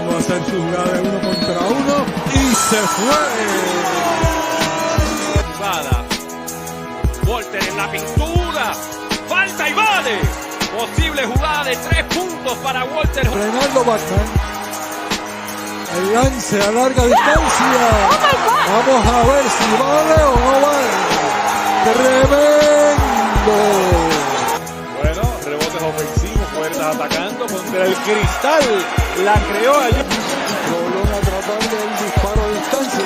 intentando hacer su jugada de 1 contra 1 y se fue. Jugada. Walter en la pintura. Falta y vale. Posible jugada de 3 puntos para Walter. Frenando Batman. El lance a larga distancia. Vamos a ver si vale o no vale. Tremendo. Bueno, rebotes ofensivos, puertas atacando contra el cristal. La creó allí. Rolón a tratar del disparo a distancia.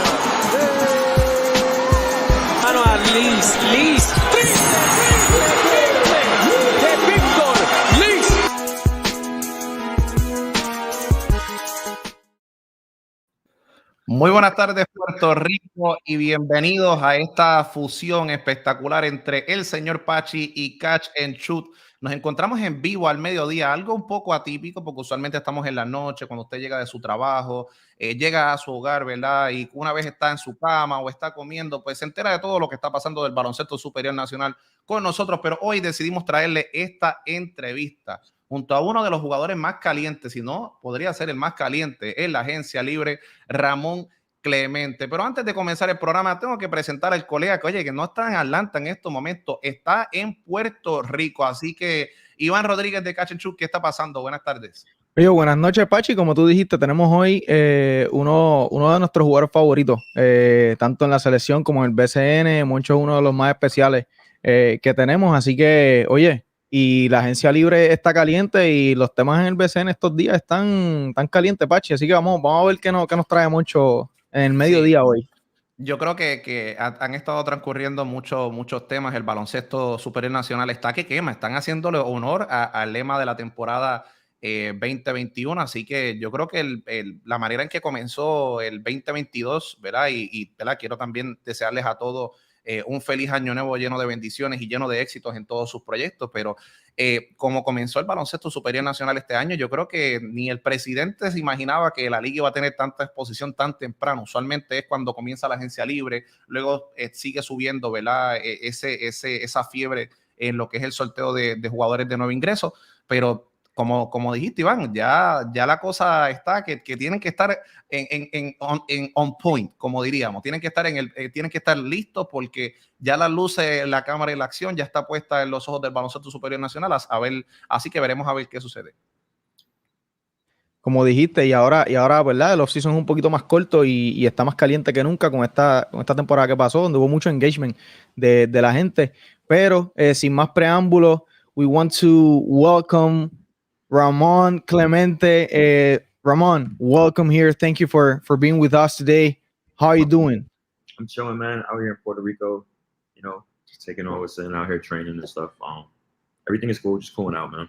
Mano a Liz. De Víctor Liz. Muy buenas tardes, Puerto Rico, y bienvenidos a esta fusión espectacular entre el Señorpachi y Catch and Shoot. Nos encontramos en vivo al mediodía, algo un poco atípico porque usualmente estamos en la noche, cuando usted llega de su trabajo, llega a su hogar, ¿verdad? Y una vez está en su cama o está comiendo, pues se entera de todo lo que está pasando del baloncesto superior nacional con nosotros, pero hoy decidimos traerle esta entrevista junto a uno de los jugadores más calientes, si no, podría ser el más caliente en la agencia libre, Ramon Clemente. Pero antes de comenzar el programa, tengo que presentar al colega que, oye, que no está en Atlanta en estos momentos, está en Puerto Rico. Así que, Iván Rodríguez de Catch and Shoot, ¿qué está pasando? Buenas tardes. Oye, buenas noches, Pachi. Como tú dijiste, tenemos hoy uno de nuestros jugadores favoritos, tanto en la selección como en el BCN, uno de los más especiales que tenemos. Así que, oye, y la agencia libre está caliente y los temas en el BCN estos días están tan calientes, Pachi. Así que vamos a ver qué nos trae mucho en el mediodía Sí. hoy. Yo creo que han estado transcurriendo muchos temas. El baloncesto superior nacional está que quema. Están haciéndole honor al lema de la temporada 2021. Así que yo creo que la manera en que comenzó el 2022, ¿verdad? ¿verdad? Quiero también desearles a todos un feliz año nuevo lleno de bendiciones y lleno de éxitos en todos sus proyectos. Pero como comenzó el baloncesto superior nacional este año, yo creo que ni el presidente se imaginaba que la liga iba a tener tanta exposición tan temprano. Usualmente es cuando comienza la agencia libre, luego sigue subiendo, ¿verdad? Esa fiebre en lo que es el sorteo de jugadores de nuevo ingreso, pero como dijiste, Iván, ya la cosa está que tienen que estar on point, como diríamos, tienen que estar listos porque ya las luces, la cámara y la acción ya está puesta en los ojos del baloncesto superior nacional, así que veremos a ver qué sucede. Como dijiste, y ahora, ¿verdad? El off-season es un poquito más corto y está más caliente que nunca con esta temporada que pasó, donde hubo mucho engagement de la gente. Pero sin más preámbulos, we want to welcome Ramon Clemente. Ramon, welcome here. Thank you for being with us today. How are you doing? I'm chilling, man, out here in Puerto Rico, just taking over, sitting out here training and stuff. Everything is cool, just cooling out, man.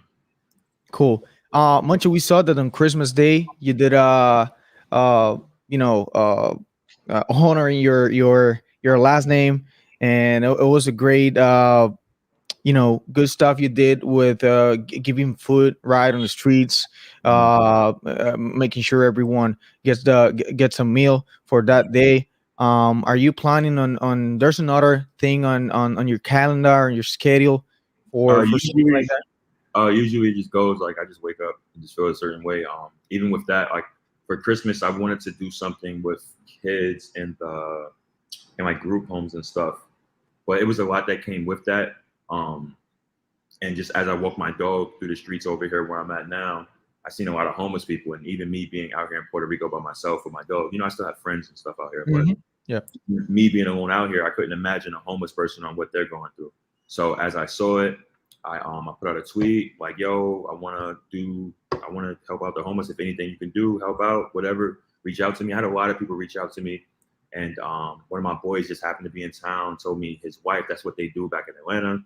Cool. Munchie, we saw that on Christmas Day you did honoring your last name, and it was a great good stuff you did with giving food right on the streets, making sure everyone gets a meal for that day. Are you planning on there's another thing on your calendar, on your schedule for something like that? Usually it just goes like I just wake up and just feel a certain way. Even with that, like for Christmas, I wanted to do something with kids and like group homes and stuff, but it was a lot that came with that. And just as I walk my dog through the streets over here where I'm at now, I seen a lot of homeless people, and even me being out here in Puerto Rico by myself with my dog, I still have friends and stuff out here, but me being alone out here, I couldn't imagine a homeless person on what they're going through. So as I saw it, I put out a tweet like, yo, I want to help out the homeless. If anything you can do, help out, whatever, reach out to me. I had a lot of people reach out to me. And one of my boys just happened to be in town, told me his wife, that's what they do back in Atlanta.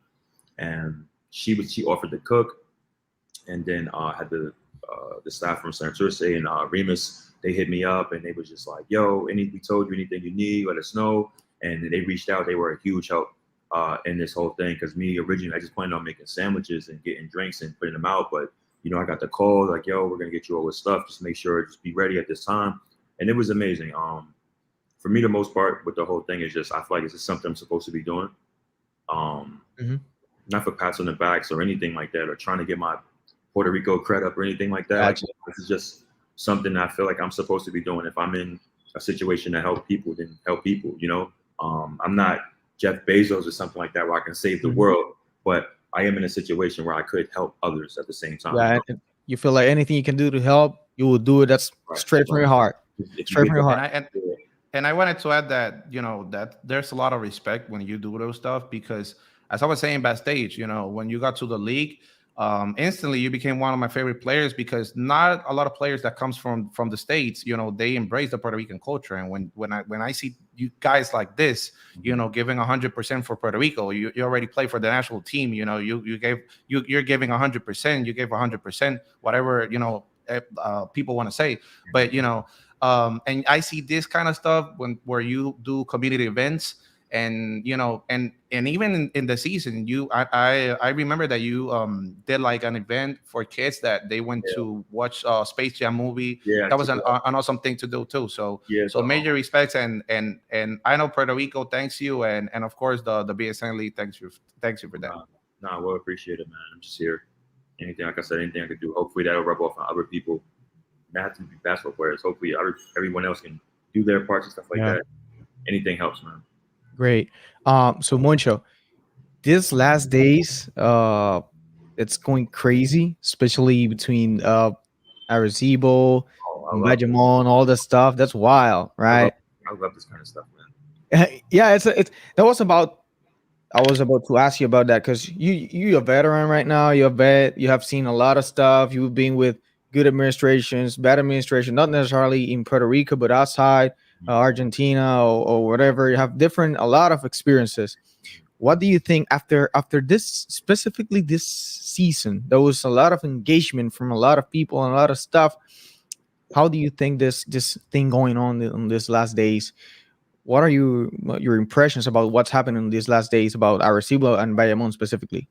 And she offered to cook. And then had the staff from Señorpachi and Remus, they hit me up and they was just like, yo, we told you anything you need, let us know. And they reached out. They were a huge help in this whole thing, because me originally I just planned on making sandwiches and getting drinks and putting them out, but I got the call like, yo, we're gonna get you all this stuff, just make sure, just be ready at this time. And it was amazing. For me, the most part with the whole thing is just I feel like it's just something I'm supposed to be doing, not for pats on the backs or anything like that, or trying to get my Puerto Rico cred up or anything like that. Gotcha. This is just something I feel like I'm supposed to be doing. If I'm in a situation to help people, then help people, you know. I'm not Jeff Bezos or something like that where I can save the world, but I am in a situation where I could help others at the same time. Yeah, You know? and you feel like anything you can do to help, you will do it. That's Right. straight from your heart. If you Straight from your wake heart. up- And I wanted to add that, you know, that there's a lot of respect when you do those stuff, because as I was saying backstage, you know, when you got to the league, instantly you became one of my favorite players, because not a lot of players that comes from the States, you know, they embrace the Puerto Rican culture. And when I see you guys like this, you know, giving 100% for Puerto Rico, you already play for the national team, you know, you're giving 100%, you gave 100%, whatever, you know, people want to say, but you know, and I see this kind of stuff where you do community events, and you know, and even in the season, I remember that you did like an event for kids that they went to watch Space Jam movie. Yeah, That was an awesome thing to do too. So Yeah, so major respects, and I know Puerto Rico thanks you, and of course the BSN League thanks you for that. Nah, well appreciated, man. I'm just here. Anything, like I said, anything I could do. Hopefully that'll rub off on other people. Not have to be basketball players. Hopefully everyone else can do their parts and stuff like that. Anything helps, man. Great. So Moncho, these last days, it's going crazy, especially between Arecibo, Bayamon, all that stuff. That's wild, right? I love this kind of stuff, man. Yeah, it's that was about. I was about to ask you about that, because you're a veteran right now. You're a vet. You have seen a lot of stuff. You've been with good administrations, bad administration, not necessarily in Puerto Rico, but outside Argentina or whatever. You have a lot of experiences. What do you think after this, specifically this season? There was a lot of engagement from a lot of people and a lot of stuff. How do you think this thing going on in these last days? What are your impressions about what's happened in these last days about Arecibo and Bayamon specifically?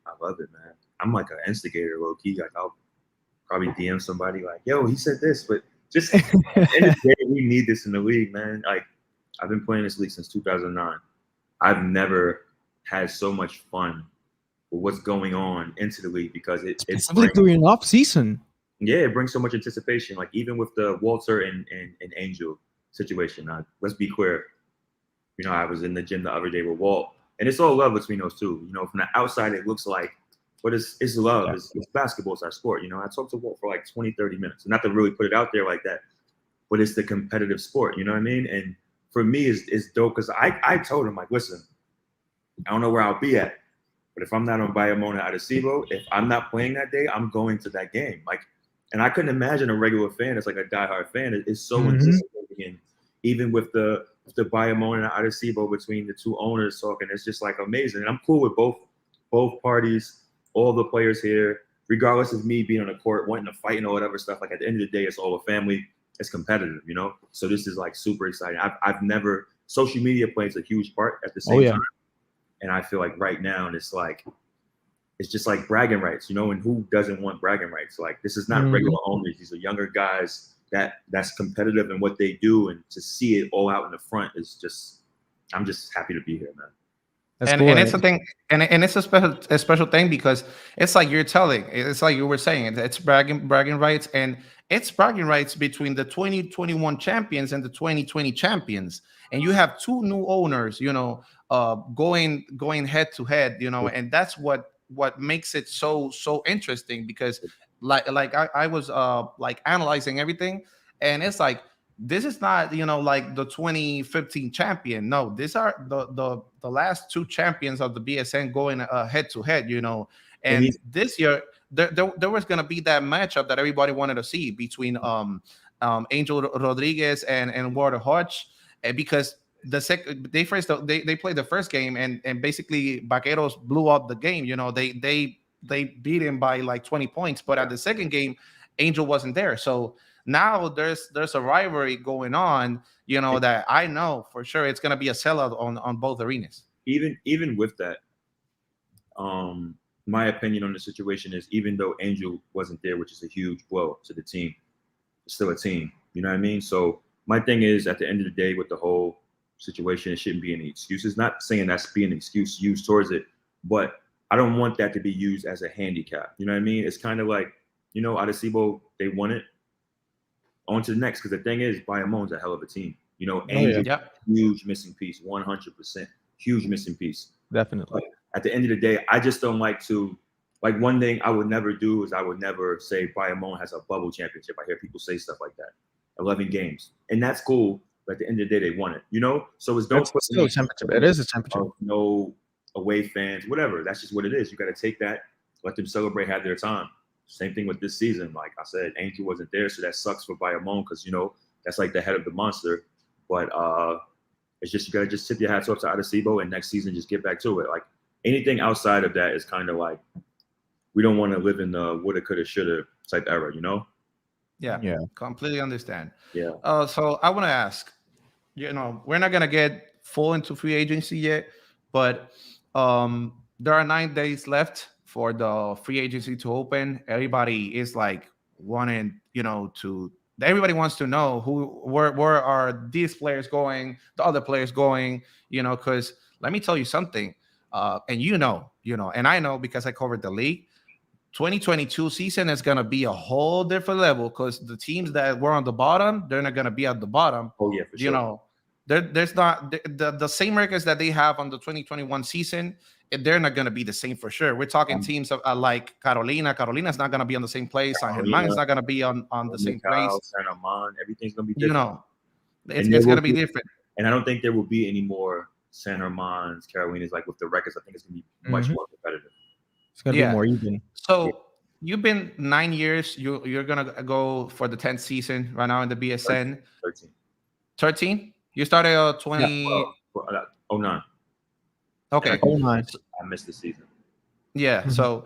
I love it, man. I'm like an instigator, low key. Like I'll probably DM somebody like, "Yo, he said this," but just at the end of the day, we need this in the league, man. Like I've been playing this league since 2009. I've never had so much fun with what's going on into the league, because it's during off season. Yeah, it brings so much anticipation. Like even with the Walter and Angel situation. Let's be clear. You know, I was in the gym the other day with Walt, and it's all love between those two. You know, from the outside, it looks like, but it's love. Yeah. It's basketball. It's our sport. You know, I talked to Walt for like 20, 30 minutes. Not to really put it out there like that, but it's the competitive sport. You know what I mean? And for me, it's dope, because I told him, like, listen, I don't know where I'll be at, but if I'm not on Bayamon or Arecibo, if I'm not playing that day, I'm going to that game. Like, and I couldn't imagine a regular fan. It's like a diehard fan. It's so anticipating. And even with the Bayamon and Arecibo, between the two owners talking, it's just like amazing. And I'm cool with both parties, all the players here, regardless of me being on the court, wanting to fight and all whatever stuff. Like at the end of the day, it's all a family. It's competitive, you know? So this is like super exciting. I've never, social media plays a huge part at the same time. And I feel like right now, and it's just like bragging rights, you know, and who doesn't want bragging rights? Like this is not regular owners. These are younger guys that's competitive in what they do, and to see it all out in the front is just, I'm just happy to be here, man. That's cool, and it's a thing, and it's a special thing, because it's like it's like you were saying, it's bragging rights, and it's bragging rights between the 2021 champions and the 2020 champions, and you have two new owners, you know, going head to head, you know, and that's what makes it so interesting, because like I was like analyzing everything, and it's like, this is not, you know, like the 2015 champion. No, these are the last two champions of the BSN going head to head, you know. And this year there was going to be that matchup that everybody wanted to see between Angel Rodriguez and Walter Hodge, because they played the first game, and basically Vaqueros blew up the game. You know, they beat him by like 20 points, but at the second game, Angel wasn't there. So now there's a rivalry going on, you know, that I know for sure it's going to be a sellout on both arenas. Even with that, my opinion on the situation is, even though Angel wasn't there, which is a huge blow to the team, it's still a team. You know what I mean? So my thing is, at the end of the day, with the whole situation, it shouldn't be any excuses. Not saying that's being an excuse used towards it, but I don't want that to be used as a handicap. You know what I mean? It's kind of like, you know, Arecibo, they won it. on to the next. Because the thing is, Bayamon's a hell of a team. You know, yeah. Yep. huge missing piece, 100%. Huge missing piece. Definitely. But at the end of the day, I just don't like to. Like, one thing I would never do is I would never say Bayamon has a bubble championship. I hear people say stuff like that. 11 games. And that's cool. But at the end of the day, they won it. You know? So it's don't It's put still a championship. It is a championship. no away fans, whatever. That's just what it is. You got to take that, let them celebrate, have their time. Same thing with this season. Like I said, Angel wasn't there, so that sucks for Bayamon because, you know, that's like the head of the monster. But it's just, you got to just tip your hats off to Adesibo, and next season just get back to it. Like, anything outside of that is kind of like, we don't want to live in the woulda, coulda, shoulda type era, you know? Yeah. Completely understand. Yeah. So I want to ask, you know, we're not gonna get full into free agency yet, but there are 9 days left for the free agency to open. Everybody is like wanting, you know, everybody wants to know where are these players going, the other players going, you know, because let me tell you something, and you know, and I know because I covered the league. 2022 season is going to be a whole different level because the teams that were on the bottom, they're not going to be at the bottom. Oh, yeah, for sure. You know, there's not the same records that they have on the 2021 season. They're not going to be the same for sure. We're talking teams like Carolina. Carolina's not going to be on the same place. San Germán's not going to be on the same place. San Germán, everything's going to be different. You know, it's going to be different. And I don't think there will be any more San Germán's, Carolinas, like with the records. I think it's going to be much more competitive. It's going to be more even. So you've been 9 years. You're going to go for the 10th season right now in the BSN. 13? You started 20... Yeah, 09. Okay. 09. I missed the season. Yeah. So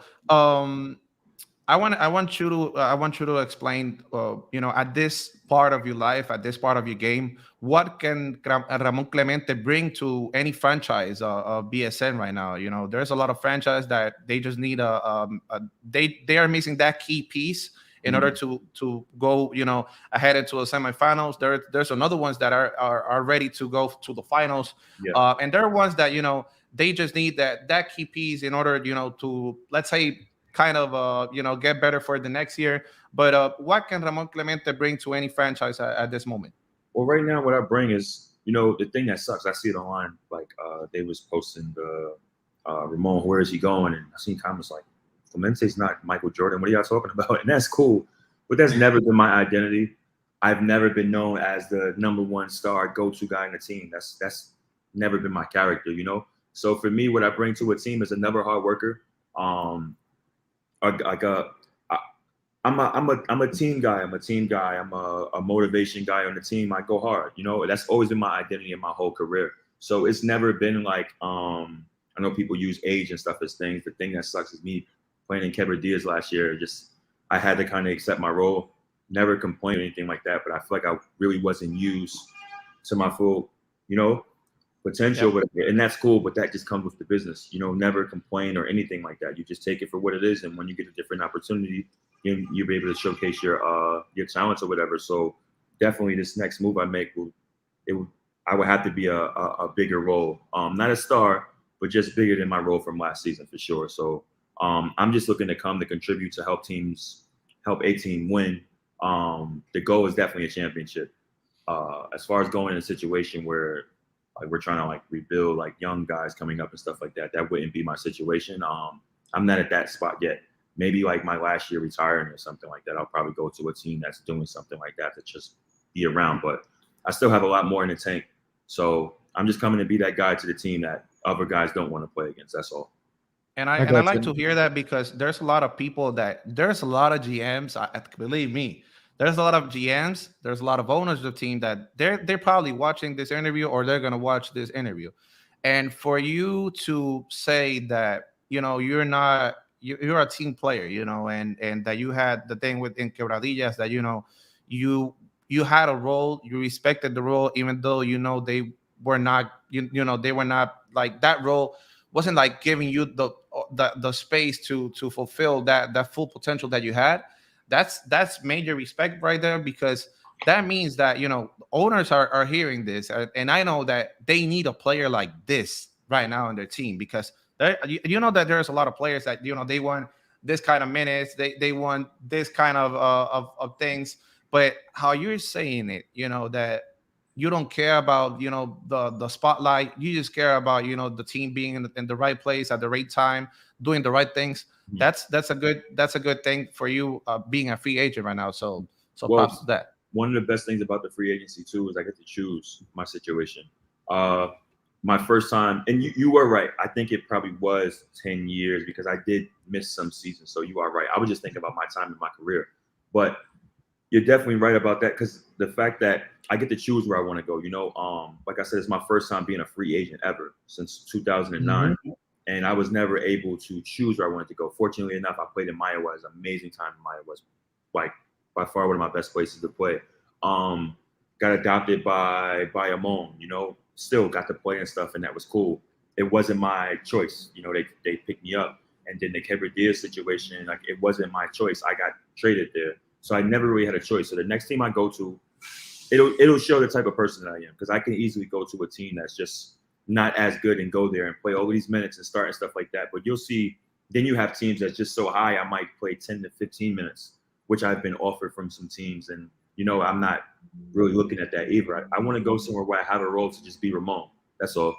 I want you to explain, you know, at this part of your life, at this part of your game, what can Ramon Clemente bring to any franchise of BSN right now? You know, there's a lot of franchises that they just need they are missing that key piece in order to go, you know, ahead into the semifinals. There's another ones that are ready to go to the finals, and there are ones that, you know, they just need that key piece in order, you know, to, let's say, kind of you know, get better for the next year. But what can Ramon Clemente bring to any franchise at this moment? Well, right now what I bring is, you know, the thing that sucks, I see it online, like they was posting the Ramon, where is he going? And I seen comments like, Clemente's not Michael Jordan, what are y'all talking about? And that's cool, but that's never been my identity. I've never been known as the #1 star go-to guy in the team. That's never been my character, you know? So for me, what I bring to a team is another hard worker. I'm a team guy. I'm a team guy. I'm a motivation guy on the team. I go hard. You know, that's always been my identity in my whole career. So it's never been like, I know people use age and stuff as things. The thing that sucks is me playing in Quebradillas last year. Just, I had to kind of accept my role, never complain or anything like that. But I feel like I really wasn't used to my full, you know, potential. But, and that's cool, but that just comes with the business. You know, never complain or anything like that. You just take it for what it is. And when you get a different opportunity, you'll be able to showcase your talents or whatever. So definitely this next move I make I would have to be a bigger role. Not a star, but just bigger than my role from last season for sure. So I'm just looking to come to contribute to help a team win. The goal is definitely a championship. As far as going in a situation where like we're trying to like rebuild like young guys coming up and stuff like that, that wouldn't be my situation. I'm not at that spot yet. Maybe like my last year retiring or something like that, I'll probably go to a team that's doing something like that to just be around. But I still have a lot more in the tank. So I'm just coming to be that guy to the team that other guys don't want to play against. That's all. And I like to hear that because there's a lot of people there's a lot of GMs. Believe me, there's a lot of GMs. There's a lot of owners of the team that they're probably watching this interview or they're gonna watch this interview. And for you to say that, you know, you're a team player, you know, and that you had the thing in Quebradillas that, you know, you had a role, you respected the role, even though, you know, they were not, you know, they were not like that role wasn't like giving you the space to fulfill that full potential that you had. That's major respect right there, because that means that, you know, owners are hearing this, and I know that they need a player like this right now in their team, because you know that there's a lot of players that, you know, they want this kind of minutes, they want this kind of things, But how you're saying it, that you don't care about, the spotlight. You just care about, the team being in the right place at the right time, doing the right things. That's a good thing for you being a free agent right now. So props to that. One of the best things about the free agency too is I get to choose my situation. My first time, and you were right. I think it probably was 10 years because I did miss some seasons. So you are right. I was just thinking about my time in my career, but you're definitely right about that because the fact that I get to choose where I want to go. Like I said, it's my first time being a free agent ever since 2009. And I was never able to choose where I wanted to go. Fortunately enough, I played in Maya West. Amazing time in Maya West. Like by far one of my best places to play. Got adopted by Ramon, still got to play and stuff, and that was cool. It wasn't my choice. They picked me up. And then the Quebradilla situation, like it wasn't my choice. I got traded there. So I never really had a choice. So the next team I go to, it'll show the type of person that I am because I can easily go to a team that's just not as good and go there and play all these minutes and start and stuff like that. But you'll see, then you have teams that's just so high, I might play 10 to 15 minutes, which I've been offered from some teams. And, I'm not really looking at that either. I want to go somewhere where I have a role to just be Ramon. That's all.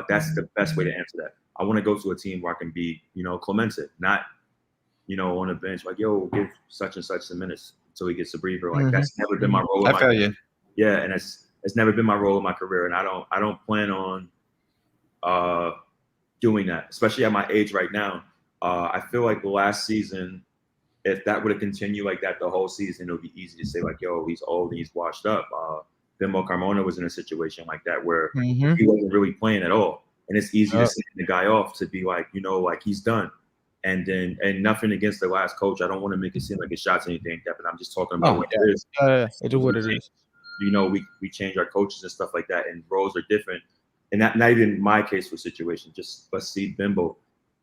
That's the best way to answer that. I want to go to a team where I can be, Clemente, not, on a bench, like, yo, give such and such some minutes until he gets a breather. Like that's never been my role. I feel you. Yeah, and it's never been my role in my career, and I don't plan on doing that, especially at my age right now. I feel like the last season, if that would have continued like that the whole season, it would be easy to say like, yo, he's old and he's washed up. Bimbo Carmona was in a situation like that where he wasn't really playing at all, and it's easy to send the guy off to be like, like he's done. And nothing against the last coach. I don't want to make it seem like it shots anything like that, but I'm just talking about what it is. It is what it is. We change our coaches and stuff like that, and roles are different. And not even my case for situation. Just let's see Bimbo.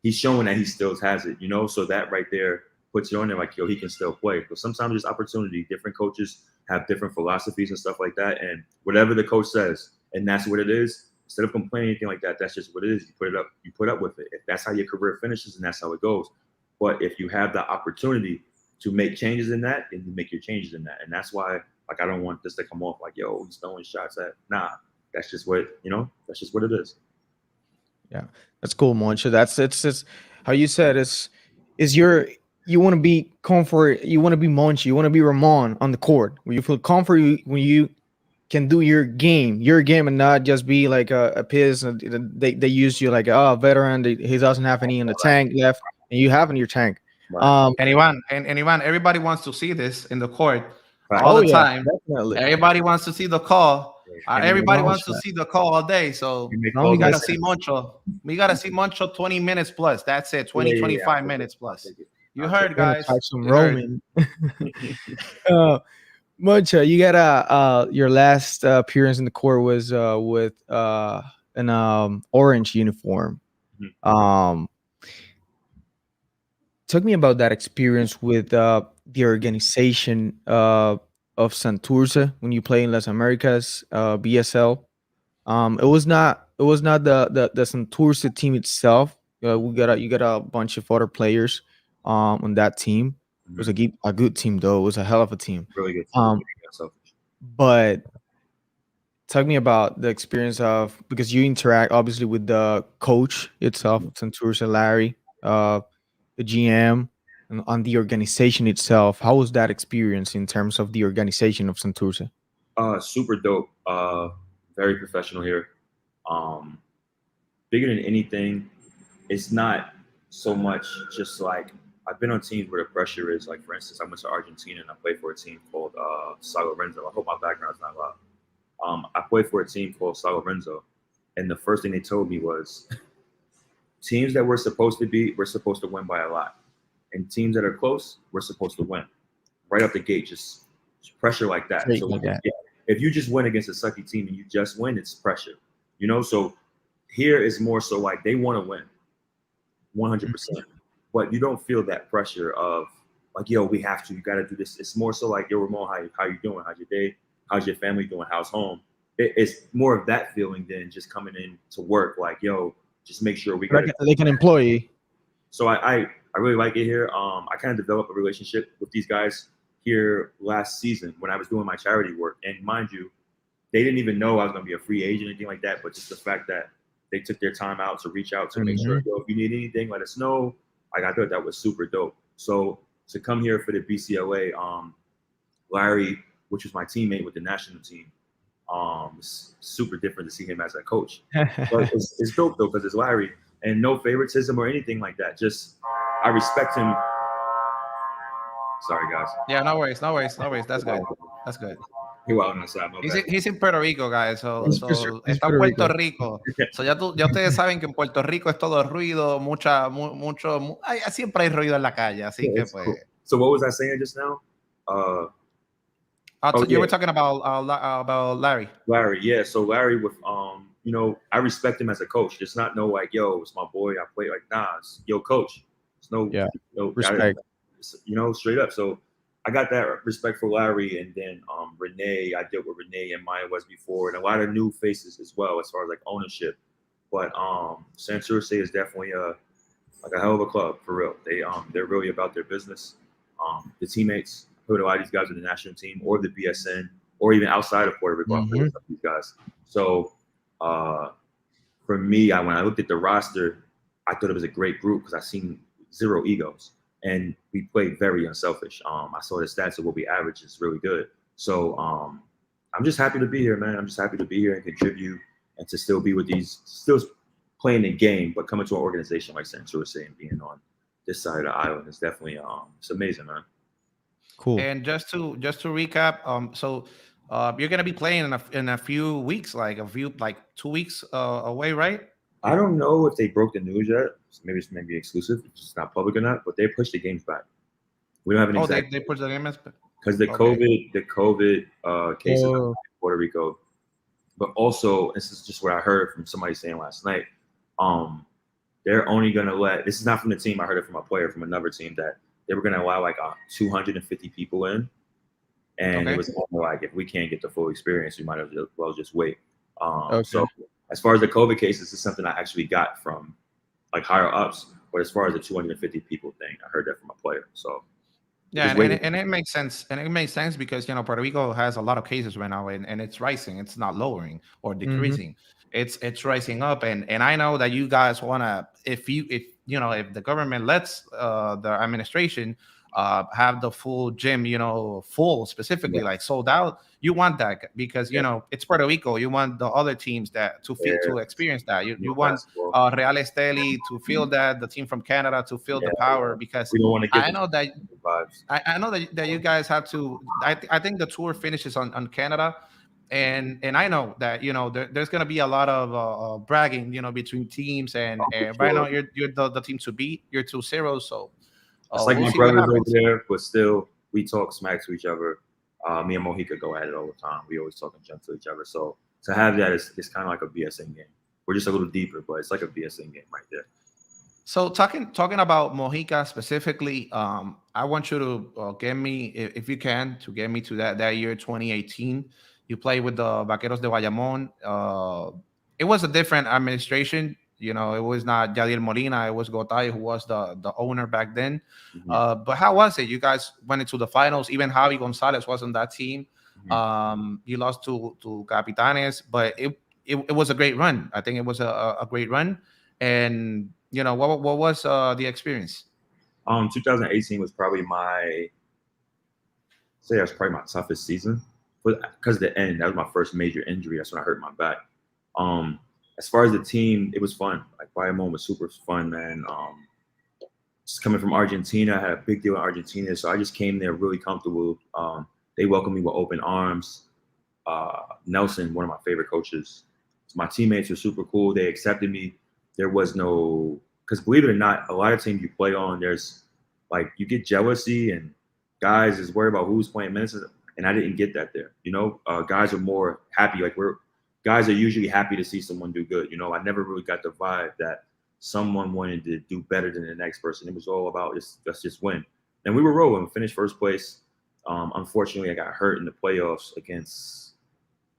He's showing that he still has it, So that right there puts it on there like, yo, he can still play. But sometimes there's opportunity. Different coaches have different philosophies and stuff like that. And whatever the coach says, and that's what it is. Instead of complaining anything like that, that's just what it is. You put up with it. If that's how your career finishes, and that's how it goes. But if you have the opportunity to make changes in that, then you make your changes in that. And that's why, like, I don't want this to come off like, yo, he's throwing shots at. Nah, that's just what that's just what it is. Yeah, that's cool, Moncho. It's how you said. You want to be comfort. You want to be Moncho. You want to be Ramon on the court. When you feel comfort, when you can do your game, and not just be like a piss. They use you like a veteran. He doesn't have any in the tank left, and you have in your tank. Right. Anyone, everybody wants to see this in the court all the time. Definitely. Everybody wants to see the call. Everybody wants to see the call all day. So we gotta see Moncho. We gotta see Moncho 20 minutes plus. That's it. 25 minutes plus. You heard, guys. Some Roman. Moncho, you got your last appearance in the court was with an orange uniform. Talk me about that experience with the organization of Santurce when you play in Las Americas BSL. It was not the Santurce team itself. You got a bunch of other players on that team. It was a good team, though. It was a hell of a team. Really good team. But talk me about the experience of, because you interact obviously with the coach itself, Santurce, Larry, the GM, and on the organization itself. How was that experience in terms of the organization of Santurce? Super dope. Very professional here. Bigger than anything, it's not so much just like, I've been on teams where the pressure is like, for instance, I went to Argentina and I played for a team called San Lorenzo. I hope my background's not loud. I played for a team called San Lorenzo, and the first thing they told me was, teams that we're supposed to win by a lot, and teams that are close, we're supposed to win right up the gate. Just pressure like that. So if you just win against a sucky team and you just win, it's pressure. So here is more so like they want to win, 100%. But you don't feel that pressure of like, yo, we have to. You got to do this. It's more so like, yo, Ramon, how you doing? How's your day? How's your family doing? How's home? It's more of that feeling than just coming in to work. Like, yo, just make sure we got like an employee. So I really like it here. I kind of developed a relationship with these guys here last season when I was doing my charity work. And mind you, they didn't even know I was going to be a free agent or anything like that. But just the fact that they took their time out to reach out to make sure, yo, if you need anything, let us know. Like, I thought that was super dope. So to come here for the BCLA, Larry, which was my teammate with the national team, it's super different to see him as a coach. But it's dope though, because it's Larry, and no favoritism or anything like that. Just I respect him. Sorry, guys. Yeah, no worries. That's good. That's good. He's in Puerto Rico, guys. So está en Puerto Rico. So ya ustedes saben que en Puerto Rico es todo ruido, siempre hay ruido en la calle, así que pues. Cool. So what was I saying just now? You were talking about Larry. Larry, yeah. So Larry, with you know, I respect him as a coach. Just not know like, yo, it's my boy. I play like, nah, it's, yo, coach. It's no respect. You know, straight up. So I got that respect for Larry, and then Renee. I dealt with Renee and Maya West before, and a lot of new faces as well as far as like ownership. But Santurce is definitely like a hell of a club for real. They're really about their business. The teammates. Put a lot of these guys in the national team or the BSN or even outside of Puerto Rico. I played with these guys. So for me, when I looked at the roster, I thought it was a great group because I seen zero egos and we played very unselfish. I saw the stats of what we average is really good. So I'm just happy to be here, man. I'm just happy to be here and contribute and to still be with these, still playing the game, but coming to an organization like Santurce and being on this side of the island is definitely it's amazing, man. Cool. And just to recap, so you're gonna be playing in a few weeks, like 2 weeks away, right? I don't know if they broke the news yet. Maybe it's maybe exclusive. It's not public or not, but they pushed the games back. We don't have an exact. They pushed the games back because the COVID cases in Puerto Rico, but also this is just what I heard from somebody saying last night. They're only gonna let. This is not from the team. I heard it from a player from another team that. They were going to allow like 250 people in. And it was like, if we can't get the full experience, we might as well just wait. So as far as the COVID cases, it's something I actually got from like higher ups. But as far as the 250 people thing, I heard that from a player. So yeah, and it makes sense. And it makes sense because, you know, Puerto Rico has a lot of cases right now and it's rising. It's not lowering or decreasing. It's rising up. And I know that you guys want to, if the government lets the administration have the full gym, you know, full specifically like sold out, you want that because you know it's Puerto Rico. You want the other teams that to experience that. You want Real Esteli to feel that, the team from Canada to feel the power because we don't want to get I know that I know that you guys have to. I think the tour finishes on Canada. And I know that, you know, there's going to be a lot of bragging, you know, between teams and right now you're the team to beat. You're 2-0. So it's like my brothers over there, but still we talk smack to each other. Me and Mojica go at it all the time. We always talk and jump to each other. So to have that is kind of like a BSN game. We're just a little deeper, but it's like a BSN game right there. So talking about Mojica specifically, I want you to get me, if you can, to get me to that year 2018. You played with the Vaqueros de Bayamón. It was a different administration. You know, it was not Yadier Molina. It was Gotay, who was the owner back then. But how was it? You guys went into the finals. Even Javi Gonzalez was on that team. You lost to Capitanes, but it was a great run. I think it was a great run. And, you know, what was the experience? 2018 was probably my toughest season. Because of the end, that was my first major injury. That's when I hurt my back. As far as the team, it was fun. Like Bayamón was super fun, man. Just coming from Argentina, I had a big deal in Argentina, so I just came there really comfortable. They welcomed me with open arms. Nelson, one of my favorite coaches. My teammates were super cool. They accepted me. There was no, because believe it or not, a lot of teams you play on, there's like you get jealousy and guys is worried about who's playing minutes. And I didn't get that there. You know, guys are more happy. Like guys are usually happy to see someone do good. You know, I never really got the vibe that someone wanted to do better than the next person. It was all about let's just win. And we were rolling, finished first place. Unfortunately, I got hurt in the playoffs against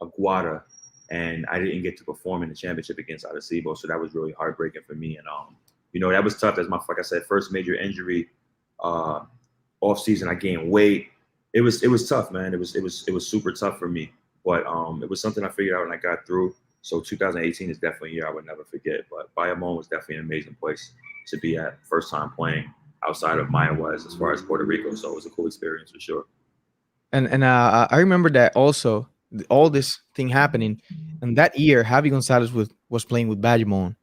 Aguada, and I didn't get to perform in the championship against Arecibo. So that was really heartbreaking for me. And you know, that was tough. That's like I said, first major injury. Off season, I gained weight. it was tough, man. It was super tough for me, but it was something I figured out and I got through. So 2018 is definitely a year I would never forget. But Bayamon was definitely an amazing place to be at. First time playing outside of Mayawa as far as Puerto Rico, so it was a cool experience for sure. And I remember that also all this thing happening, and that year Javi Gonzalez was playing with Bayamon,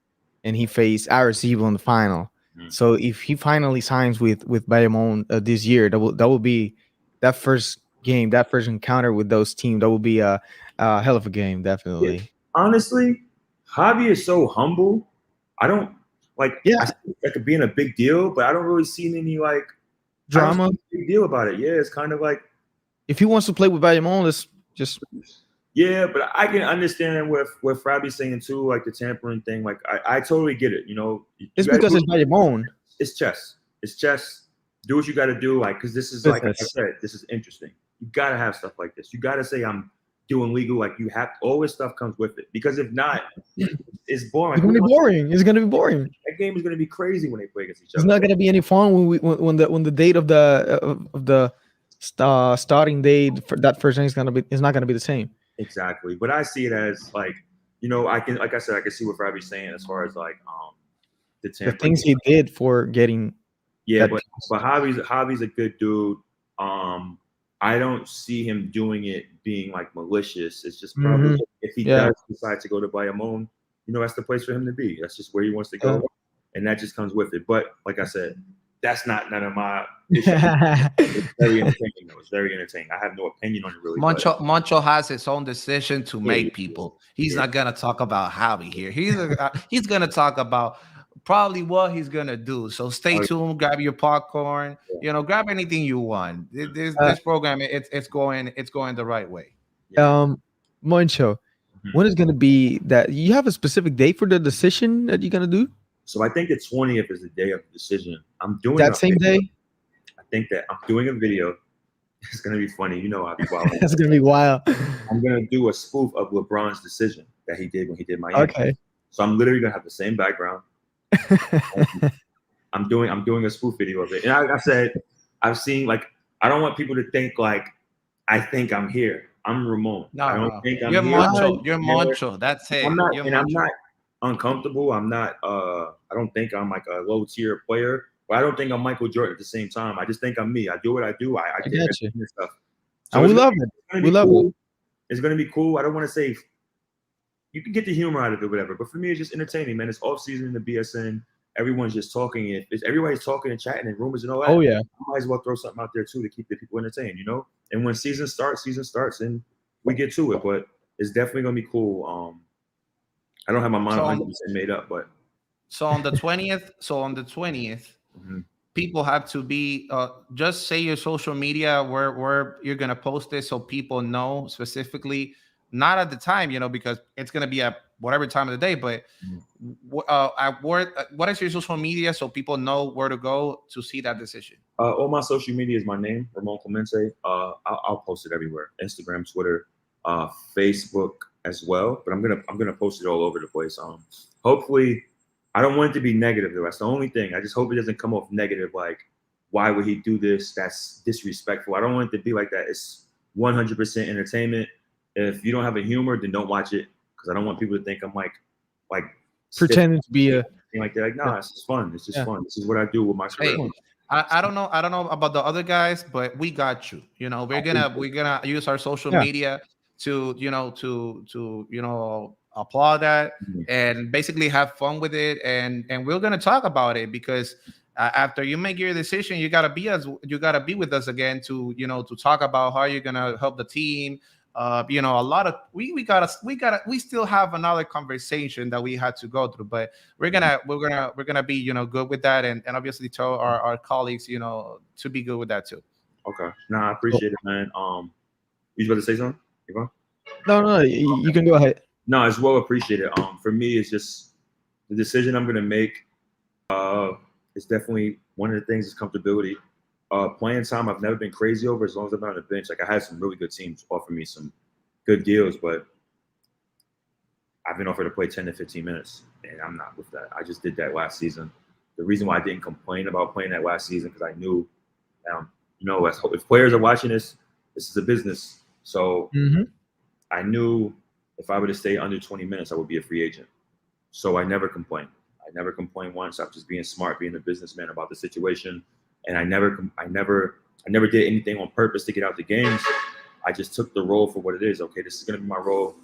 and he faced Arecibo in the final. So if he finally signs with Bayamon this year, that will be that first game, that first encounter with those teams. That will be a hell of a game, definitely. Yeah. Honestly, Javi is so humble. I don't like. Yeah, I see that could be a big deal, but I don't really see any like drama. Big deal about it. Yeah, it's kind of like if he wants to play with Bayamon, let's just. Yeah, but I can understand what Fabi's saying too, like the tampering thing. Like I totally get it. You know, it's because it's Bayamon. It's chess. It's chess. Do what you got to do, like because this is like I said, this is interesting. You got to have stuff like this. You got to say I'm doing legal. Like you have all this stuff comes with it. Because if not, it's boring. It's gonna be boring. It's gonna be boring. That game is gonna be crazy when they play against each other. It's not gonna be any fun when the date of the starting date for that first thing is not gonna be the same. Exactly, but I see it as like, you know, I can, like I said, I can see what Fabi's saying as far as like the things he did for getting. Yeah, but Javi's a good dude. I don't see him doing it being like malicious. It's just probably if he does decide to go to Bayamon, you know, that's the place for him to be. That's just where he wants to go, and that just comes with it. But like I said, that's not none of my issues. It's very entertaining, though. It's very entertaining. I have no opinion on it really. Moncho has his own decision to make, people. He's not gonna talk about Javi here. He's gonna talk about probably what he's gonna do. So stay tuned. Grab your popcorn. You know, grab anything you want. This program, it's going the right way. Moncho, when is gonna be that? You have a specific date for the decision that you're gonna do? So I think the 20th is the day of the decision. I'm doing that same day. I think that I'm doing a video. It's gonna be funny. You know, I'll be wild. That's gonna be wild. I'm gonna do a spoof of LeBron's decision that he did when he did Miami. Okay. So I'm literally gonna have the same background. I'm doing a spoof video of it, and like I said, I've seen like I don't want people to think like I think I'm here. I'm Ramon. No, I don't think I'm You're here. Moncho. You're Moncho. That's it. I'm not, and I'm not uncomfortable. I'm not. I don't think I'm like a low tier player, but I don't think I'm Michael Jordan at the same time. I just think I'm me. I do what I do. I get you. Stuff. So and we love it. We love it. It's gonna be cool. I don't want to say you can get the humor out of it, whatever. But for me, it's just entertaining, man. It's off season in the BSN. Everyone's just talking. If everybody's talking and chatting and rumors and all that. Oh yeah. I might as well throw something out there too to keep the people entertained, you know. And when season starts, and we get to it. But it's definitely gonna be cool. I don't have my mind 100% made up, but so on the 20th. People have to be just say your social media where you're gonna post this so people know specifically. Not at the time, you know, because it's gonna be at whatever time of the day. But what is your social media so people know where to go to see that decision? All my social media is my name, Ramon Clemente. I'll post it everywhere: Instagram, Twitter, Facebook as well. But I'm gonna post it all over the place. Hopefully, I don't want it to be negative though. That's the only thing. I just hope it doesn't come off negative. Like, why would he do this? That's disrespectful. I don't want it to be like that. It's 100% entertainment. If you don't have a humor, then don't watch it because I don't want people to think I'm like pretending to be a like they're like, nah, it's just fun. It's just fun. This is what I do with my career. Hey, I don't know about the other guys, but we got you. You know, we're gonna use our social media to applaud that and basically have fun with it, and we're gonna talk about it because after you make your decision, you gotta be with us again to talk about how you're gonna help the team. A lot of we still have another conversation that we had to go through, but we're gonna be good with that, and obviously tell our colleagues to be good with that too. Okay, I appreciate it, man. You about to say something? No, you can go ahead. No, it's well appreciated. For me, it's just the decision I'm gonna make. It's definitely one of the things is comfortability. Playing time, I've never been crazy over as long as I've been on the bench. Like I had some really good teams offer me some good deals, but I've been offered to play 10 to 15 minutes, and I'm not with that. I just did that last season. The reason why I didn't complain about playing that last season because I knew you know, if players are watching this is a business. So I knew if I were to stay under 20 minutes, I would be a free agent. So I never complained. I never complained once. I'm just being smart, being a businessman about the situation. And I never did anything on purpose to get out the games. I just took the role for what it is. Okay, this is going to be my role.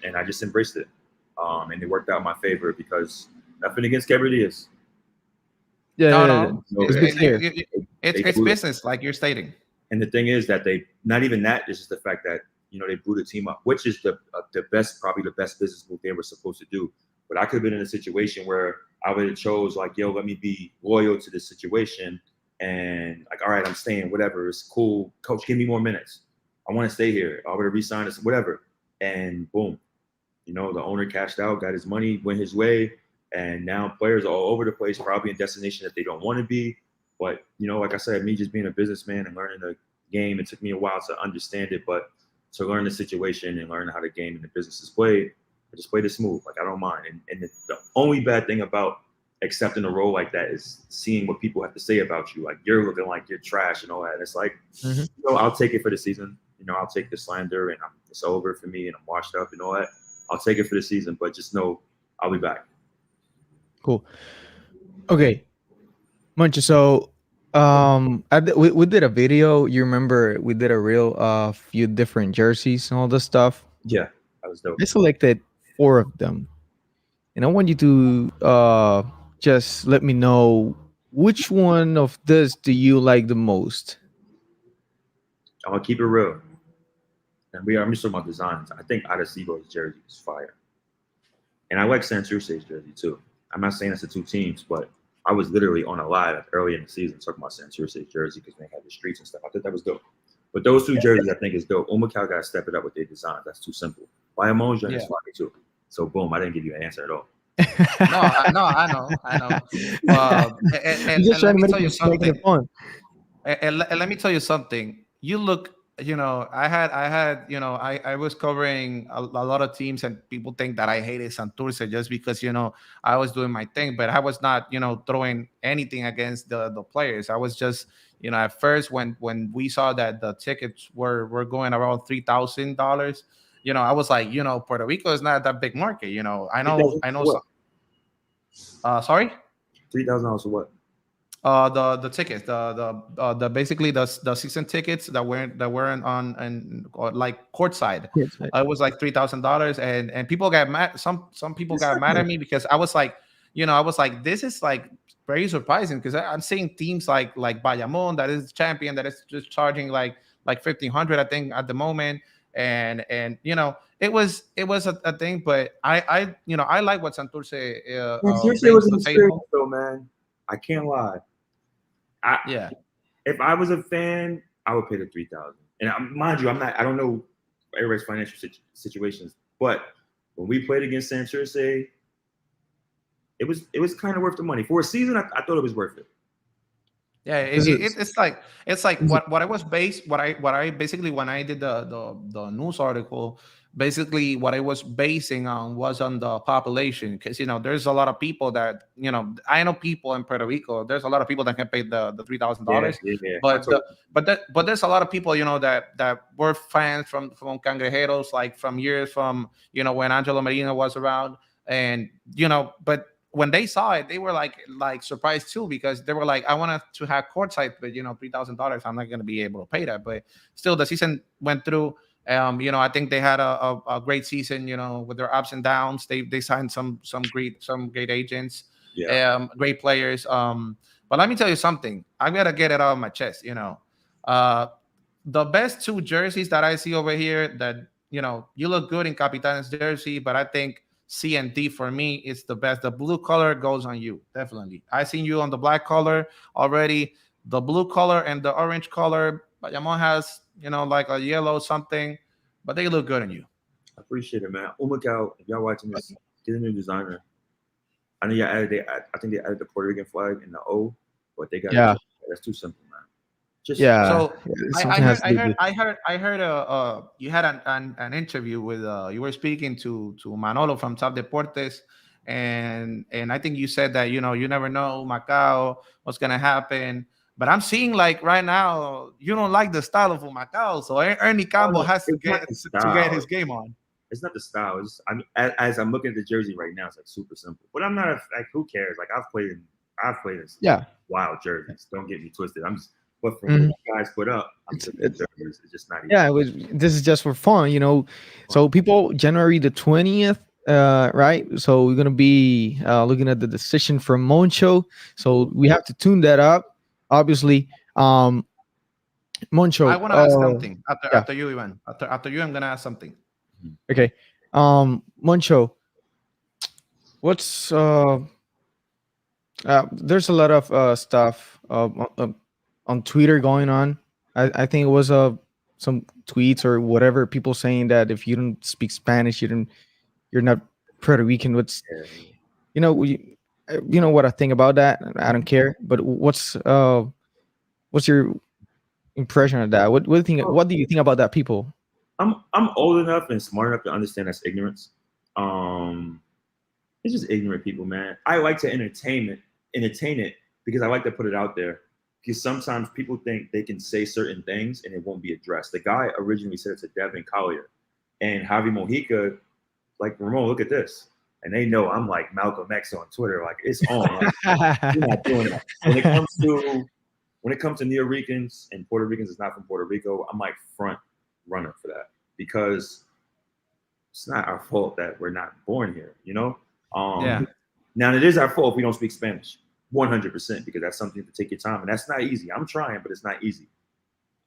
And I just embraced it. And it worked out in my favor because nothing against Gabriel Diaz. No. It's business, like you're stating. And the thing is that not even that, it's just the fact that, you know, they blew the team up, which is probably the best business move they were supposed to do. But I could have been in a situation where I would have chose like, yo, let me be loyal to this situation. And like, all right, I'm staying, whatever, it's cool. Coach, give me more minutes. I want to stay here. I would have re-signed this, whatever. And boom, you know, the owner cashed out, got his money, went his way. And now players are all over the place, probably in destination that they don't want to be. But, you know, like I said, me just being a businessman and learning the game, it took me a while to understand it. But to learn the situation and learn how the game and the business is played, I just played it smooth. Like, I don't mind. And the only bad thing about accepting a role like that is seeing what people have to say about you. Like, you're looking like you're trash and all that. And it's like, you know, I'll take it for the season. You know, I'll take the slander and it's over for me and I'm washed up and all that. I'll take it for the season, but just know I'll be back. Cool. Okay. Munch, so we did a video. You remember we did a reel of few different jerseys and all this stuff. Yeah, that was dope. I selected 4 of them, and I want you to just let me know which one of this do you like the most. I'm gonna keep it real, and I'm just talking about designs. I think Adesibo's jersey is fire, and I like Santurce's jersey too. I'm not saying it's the 2 teams, but I was literally on a live early in the season talking about Santurce's jersey because they had the streets and stuff. I thought that was dope. But those 2 jerseys, I think, is dope. Umacao got to step it up with their designs. That's too simple. Ramon's jersey is fire too. So boom, I didn't give you an answer at all. I know. And let me tell you something. And let me tell you something. You look, you know, I was covering a lot of teams, and people think that I hated Santurce just because, you know, I was doing my thing, but I was not, you know, throwing anything against the players. I was just, you know, at first when we saw that the tickets were going around $3,000, you know, I was like, you know, Puerto Rico is not that big market, you know. I know. Sorry, $3,000 for what? The tickets, the basically the season tickets that weren't on and like courtside. It was like $3,000, and people got mad. Some people got mad at me because I was like, you know, I was like, this is like very surprising because I'm seeing teams like Bayamon that is champion that is just charging like $1,500 I think at the moment, and you know it was a thing, but I you know I like what Santurce Santurce was an experience though, man. I can't lie. If I was a fan, I would pay the $3,000. And mind you, I don't know everybody's financial situations, but when we played against Santurce, it was kind of worth the money for a season. I thought it was worth it. Yeah, it's like what I was based what I basically when I did the news article, basically what I was basing on was on the population, because you know there's a lot of people that, you know, I know people in Puerto Rico, there's a lot of people that can pay the $3,000, but there's a lot of people, you know, that were fans from Cangrejeros, like from years from, you know, when Angelo Medina was around, and you know, but when they saw it, they were like surprised too, because they were like, I wanted to have courtside, but you know, $3,000, I'm not going to be able to pay that. But still, the season went through. You know, I think they had a great season. You know, with their ups and downs, they signed some great agents, great players. But let me tell you something. I gotta get it off my chest. You know, the best 2 jerseys that I see over here, that, you know, you look good in Capitan's jersey, but I think C and D for me is the best. The blue color goes on you, definitely. I seen you on the black color already. The blue color and the orange color, Bayamon has, you know, like a yellow something, but they look good on you. I appreciate it, man. Umacao, if y'all watching this, get a new designer. I know you added. I think they added the Puerto Rican flag in the O, but they got that's too simple, man. Just So I heard you had an interview with you were speaking to Manolo from Top Deportes, and I think you said that, you know, you never know Macau, what's gonna happen. But I'm seeing like right now, you don't like the style of Humacao, so Ernie Campbell has to get his game on. It's not the style. It's, I mean, as I'm looking at the jersey right now, it's like super simple. But I'm not like, who cares? Like I've played in wild jerseys. Don't get me twisted. I'm just, but from what you guys put up, it's just not. This is just for fun, you know. So people, January the 20th, right? So we're gonna be looking at the decision from Moncho. So we have to tune that up. Obviously, Moncho. I want to ask something after you, Ivan. After you, I'm gonna ask something. Okay, Moncho. What's there's a lot of stuff on Twitter going on. I think it was some tweets or whatever, people saying that if you don't speak Spanish, you're not Puerto Rican. What's you know what I think about that? I don't care. But what's your impression of that? What do you think? What do you think about that, people? I'm old enough and smart enough to understand that's ignorance. It's just ignorant people, man. I like to entertain it because I like to put it out there. Because sometimes people think they can say certain things and it won't be addressed. The guy originally said it to Devin Collier and Javi Mojica, like, Ramon, look at this. And they know I'm like Malcolm X on Twitter. Like, it's on. Like, you're not doing that. When it comes to Neo-Ricans and Puerto Ricans is not from Puerto Rico, I'm like front runner for that. Because it's not our fault that we're not born here, you know? Now, it is our fault if we don't speak Spanish. 100%, because that's something to take your time, and that's not easy. I'm trying, but it's not easy.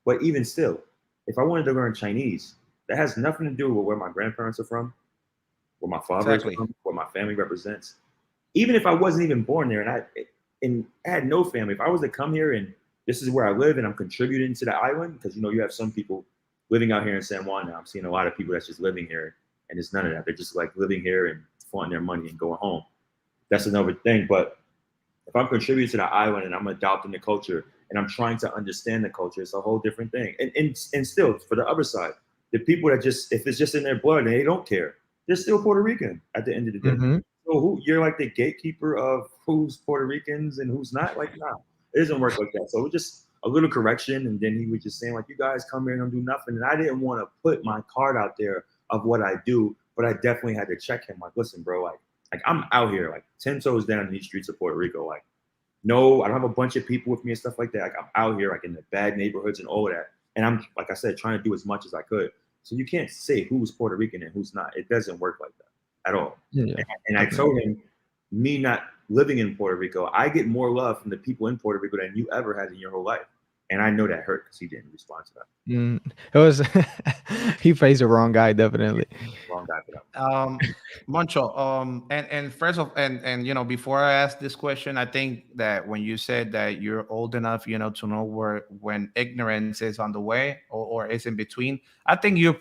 But even still, if I wanted to learn Chinese, that has nothing to do with where my grandparents are from, where my father is from, what my family represents. Even if I wasn't even born there and I had no family, if I was to come here and this is where I live and I'm contributing to the island, because you have some people living out here in San Juan now. I'm seeing a lot of people that's just living here, and it's none of that. They're just like living here and flaunting their money and going home. That's another thing, but if I'm contributing to the island and I'm adopting the culture and I'm trying to understand the culture, it's a whole different thing. And still, for the other side, the people that just, if it's just in their blood and they don't care, they're still Puerto Rican at the end of the day. So you're like the gatekeeper of who's Puerto Ricans and who's not? Like, nah, it doesn't work like that. So it just a little correction, and then he was just saying, like, you guys come here and don't do nothing. And I didn't want to put my card out there of what I do, but I definitely had to check him. Like, listen, bro, like I'm out here, like 10 toes down in these streets of Puerto Rico. Like, no, I don't have a bunch of people with me and stuff like that. Like, I'm out here, like in the bad neighborhoods and all of that. And I'm, like I said, trying to do as much as I could. So you can't say who's Puerto Rican and who's not. It doesn't work like that at all. And I told him, me not living in Puerto Rico, I get more love from the people in Puerto Rico than you ever had in your whole life. And I know that hurt because he didn't respond to that. It was he faced the wrong guy, definitely. Wrong guy for that. Moncho, and first of and before I ask this question, I think that when you said that you're old enough, to know when ignorance is on the way or is in between, I think you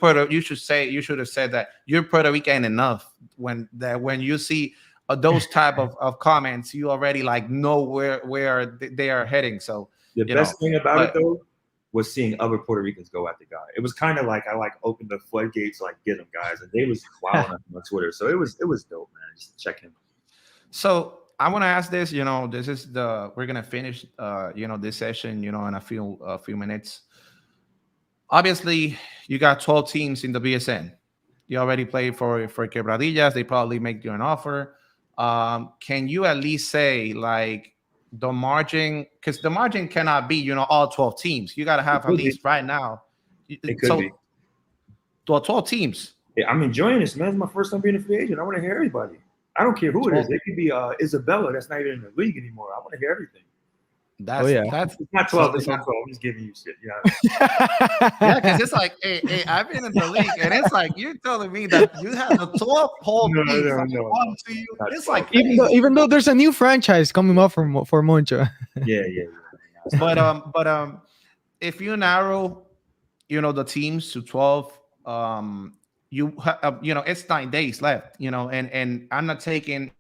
should have said that you're Puerto Rican enough when you see those type of comments, you already like know where they are heading. So the best thing about it though was seeing other Puerto Ricans go at the guy. It was kind of like I opened the floodgates, like, get them guys, and they was wilding on Twitter. So it was dope, man. Just check him. So I want to ask this. This is we're gonna finish this session in a few minutes. Obviously, you got 12 teams in the BSN. You already played for Quebradillas. They probably make you an offer. Can you at least say like the margin, because the margin cannot be all 12 teams. You got to have at least right now. It could be 12 teams. Yeah, I'm enjoying this, man. It's my first time being a free agent. I want to hear everybody. I don't care who it is. It could be Isabella that's not even in the league anymore. I want to hear everything. That's it's not 12. It's not 12. I'm just giving you shit. Yeah, because it's like, hey, I've been in the league, and it's like you're telling me that you have the 12 whole teams. No. To you. It's like even though there's a new franchise coming up for Moncho. Yeah. But if you narrow, the teams to 12, it's 9 days left, and I'm not taking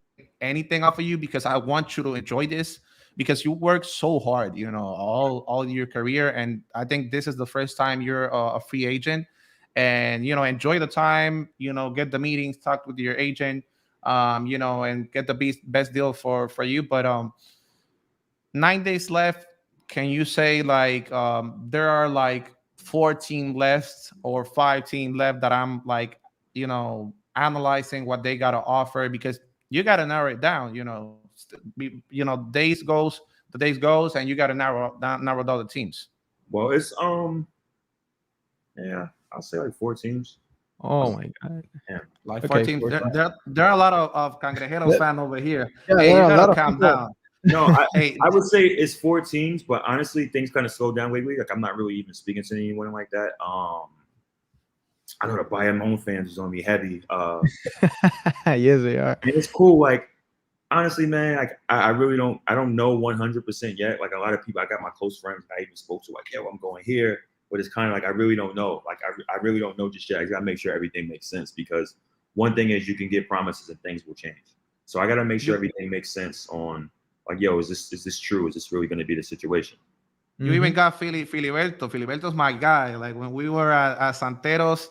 anything off of you because I want you to enjoy this. Because you work so hard, all your career, and I think this is the first time you're a free agent. And enjoy the time. Get the meetings, talk with your agent, and get the best deal for you. But 9 days left. can you say like there are like 4 teams left or 5 teams left that I'm like, analyzing what they got to offer, because you got to narrow it down, the days goes and you got to narrow down the teams. Well, it's yeah, I'll say like 4 teams. Oh my God! Yeah. Like 4 teams. There are a lot of Cangrejeros fans over here. Yeah, hey, you gotta calm people. down. No, I would say it's 4 teams, but honestly, things kind of slowed down lately. Like I'm not really even speaking to anyone like that. I know the Bayamon fans is on me heavy. Yes, they are. And it's cool. Like honestly, man, like I really don't know 100% yet. Like a lot of people, I got my close friends I even spoke to, like, yo, I'm going here. But it's kind of like I really don't know. Like I really don't know just yet. I got to make sure everything makes sense, because one thing is you can get promises and things will change. So I got to make sure everything makes sense on like, yo, is this true? Is this really going to be the situation? You even got Filiberto. Filiberto's my guy. Like when we were at Santeros,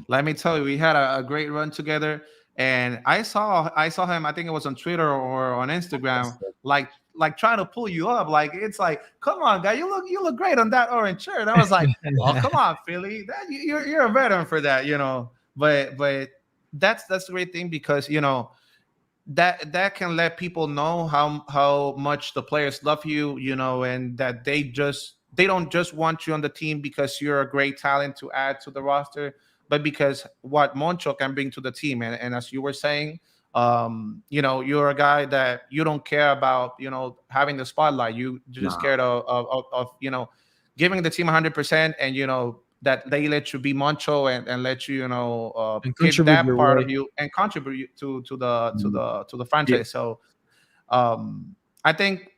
let me tell you, we had a great run together. And I saw him, I think it was on Twitter or on Instagram, like trying to pull you up. Like it's like, come on, guy, you look great on that orange shirt. And I was like, oh, come on, Philly, you're a veteran for that, But that's the great thing, because that can let people know how much the players love you, and that they don't just want you on the team because you're a great talent to add to the roster, but because what Moncho can bring to the team. And as you were saying, you're a guy that you don't care about, having the spotlight. You just cared of giving the team 100%, and that they let you be Moncho and let you hit that part of you and contribute to the franchise. Yeah. So I think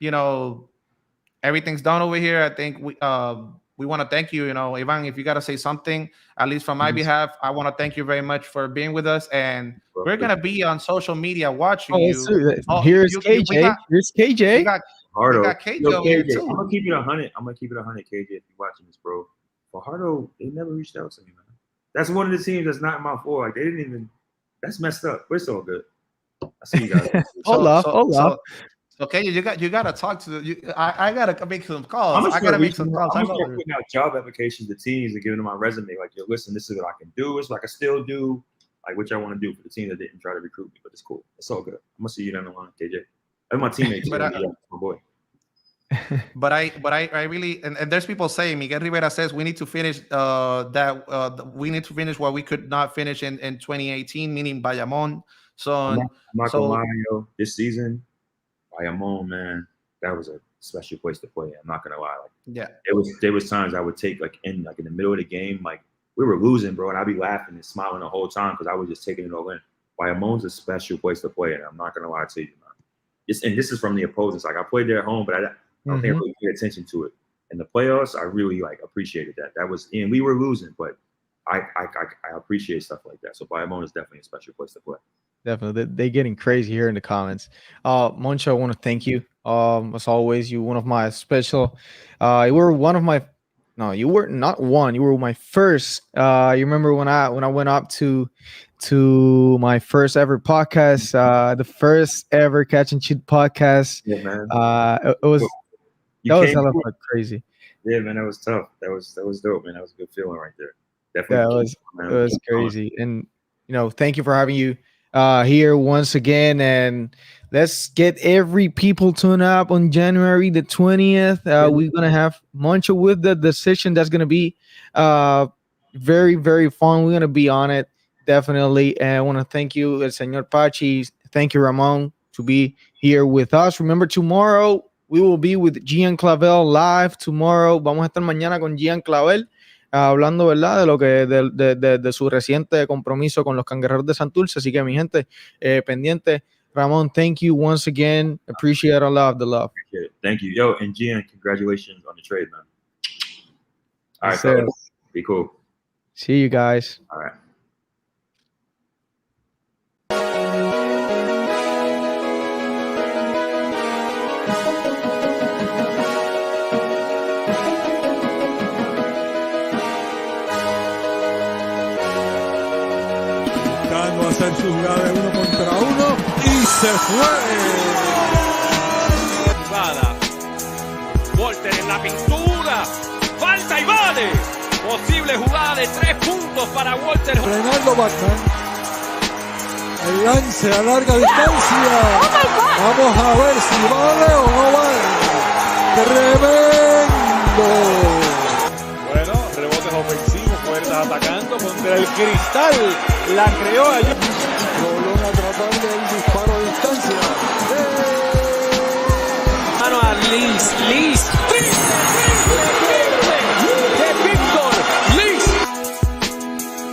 everything's done over here. I think we want to thank you, Ivan, if you got to say something, at least from my behalf, I want to thank you very much for being with us. And we're going to be on social media watching you. Here's KJ. Here's KJ. You got KJ over here too. I'm going to keep it 100. I'm going to keep it 100, KJ, if you're watching this, bro. Fajardo, they never reached out to me, man. That's one of the teams that's not my fault. Like, they didn't even, that's messed up. But it's all good. I see you guys. Hold up. Okay, you got to talk to I gotta make some calls. I gotta make some calls. I'm gonna start putting out job applications to teams and giving them my resume. Like, yo, listen, this is what I can do. It's what I can still do. Like, what y'all want to do for the team that didn't try to recruit me, but it's cool. It's all good. I'm gonna see you down the line, KJ. That's my teammates. My boy. But I really, and there's people saying, Miguel Rivera says we need to finish we need to finish what we could not finish in 2018, meaning Bayamon. So I'm not gonna lie, yo, this season, Bayamon, man, that was a special place to play. I'm not gonna lie. Like, yeah, there was times I would take in the middle of the game, like we were losing, bro, and I'd be laughing and smiling the whole time because I was just taking it all in. Bayamon's a special place to play, and I'm not gonna lie to you, man. And this is from the opposing side. I played there at home, but I don't think I really paid attention to it. In the playoffs, I really appreciated that. That was, and we were losing, but I appreciate stuff like that. So Bayamon is definitely a special place to play. Definitely, they're getting crazy here in the comments. Moncho, I want to thank you. As always, you one of my special. You were one of my. No, you were not one. You were my first. You remember when I went up to my first ever podcast, the first ever Catch and Shoot podcast. Yeah, man. It was hella crazy. Yeah, man, that was tough. That was dope, man. That was a good feeling right there. Definitely. Yeah, it was crazy. And thank you for having you here once again. And let's get every people tuned up on January the 20th. We're gonna have Moncho with the session. That's gonna be very, very fun. We're gonna be on it. Definitely. And I want to thank you, Señorpachi. Thank you, Ramon, to be here with us. Remember, tomorrow we will be with Gian Clavel live tomorrow. Vamos a estar mañana con Gian Clavel, hablando, ¿verdad?, de lo que de su reciente compromiso con los Cangrejeros de Santurce. Así que, mi gente, pendiente. Ramon, thank you once again. Appreciate all of the love. Appreciate it. Thank you. Yo, and Gian, congratulations on the trade, man. All right, so be cool. See you guys. All right. Buscando hacer su jugada de 1 contra 1 y se fue. Jugada Walter en la pintura. Falta y vale. Posible jugada de 3 puntos para Walter. Frenando Batman. El lance a larga distancia. Vamos a ver si vale o no vale. Tremendo. Bueno, rebotes ofensivos, puertas atacando contra el cristal. La creó allí.